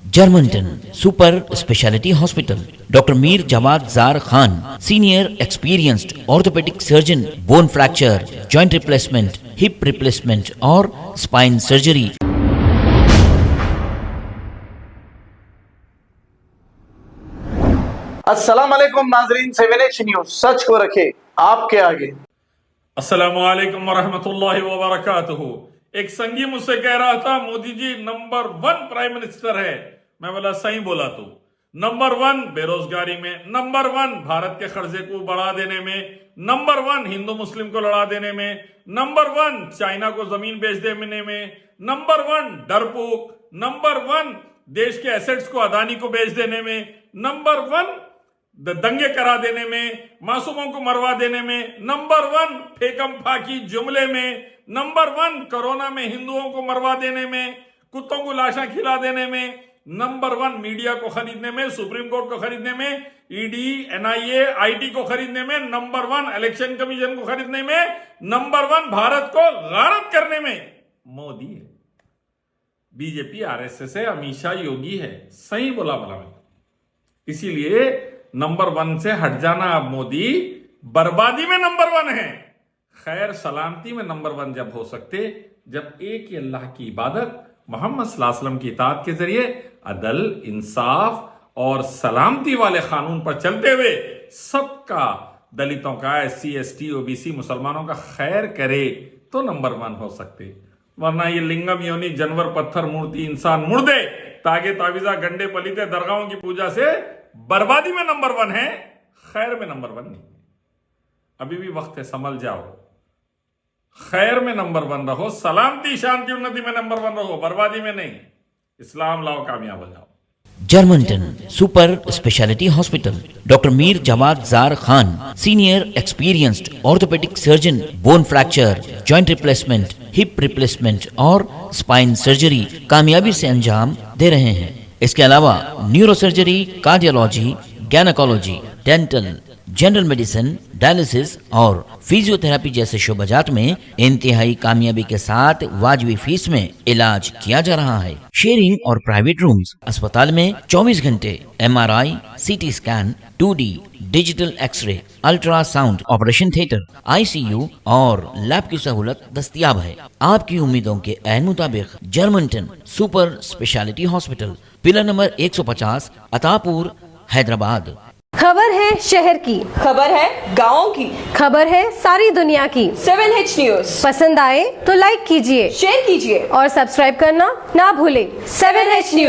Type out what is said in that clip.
Germanton super speciality hospital, doctor Mir Jawad Zar Khan, senior experienced orthopaedic surgeon, bone fracture, joint replacement, hip replacement और spine surgery. अस्सलाम वालेकुम नाजरीन, 7H news सच को रखे आपके आगे। अस्सलामु अलैकुम वरहमतुल्लाहि वबरकातुहू। एक संगी मुझसे कह रहा था Modi ji number 1 prime minister है। मैं बोला सही बोला तू। नंबर 1 बेरोजगारी में, नंबर 1 भारत के कर्जे को बढ़ा देने में, नंबर 1 हिंदू मुस्लिम को लड़ा देने में, नंबर 1 चाइना को जमीन बेच देने में, नंबर 1 डरपोक, नंबर 1 देश के एसेट्स को अदानी को बेच देने में, नंबर 1 दंगे करा देने में, मासूमों को मरवा देने में, नंबर 1 फेकम फाकी जुमले में, नंबर 1 कोरोना में हिंदुओं को मरवा देने में, कुत्तों को लाशा खिला देने में, नंबर 1 मीडिया को खरीदने में, सुप्रीम कोर्ट को खरीदने में, ईडी, एनआईए, आईटी को खरीदने में, नंबर 1 इलेक्शन कमीशन को खरीदने में, नंबर 1 भारत को गारत करने में मोदी है। बीजेपी आरएसएस है, अमित शाह योगी है। सही बोला मैं। इसीलिए नंबर 1 से हट जाना। अब मोदी बर्बादी में नंबर 1 है, खैर सलामती में नंबर 1 जब हो सकते, जब एक ही अल्लाह की इबादत मोहम्मद सल्लल्लाहु अलैहि वसल्लम की इताअत के जरिए अदल, इंसाफ और सलामती वाले कानून पर चलते हुए सबका, दलितों का, SC, ST, OBC, मुसलमानों का खैर करे तो नंबर 1 हो सकते। वरना ये लिंगम योनि जानवर, पत्थर, मूर्ति, इंसान, मुर्दे, तागे तावीजा, गंडे पलीते, दरगाहों की पूजा से बर्बादी में नंबर 1 है, खैर में नंबर 1 नहीं। अभी भी वक्त है, संभल जाओ। खैर में नंबर 1 रहो, सलामती, शांति, उन्नति में नंबर 1 रहो, बर्बादी में नहीं। इस्लाम लाओ, कामयाब हो जाओ। Germantown super speciality hospital, doctor Mir Jawad Zar Khan, senior experienced orthopaedic surgeon, bone fracture, joint replacement, hip replacement और स्पाइन सर्जरी कामयाबी से अंजाम दे रहे हैं। इसके अलावा neuro surgery, cardiology, gynaecology, dental, general medicine, dialysis और फिजियोथेरेपी जैसे शोबाजात में इंतहाई कामयाबी के साथ वाजिबी फीस में इलाज किया जा रहा है। शेयरिंग और प्राइवेट रूम्स, अस्पताल में 24 घंटे MRI, CT scan, 2D digital xray, ultrasound, operation theatre, ICU और लैब की सहूलत दस्तयाब है। आपकी उम्मीदों के ऐन मुताबिक Germanton super speciality hospital, pillar number 150, Attapur, Hyderabad. खबर है शहर की, खबर है गाँव की, खबर है सारी दुनिया की। 7H न्यूज पसंद आए तो लाइक कीजिए, शेयर कीजिए और सब्सक्राइब करना ना भूलें। 7H news.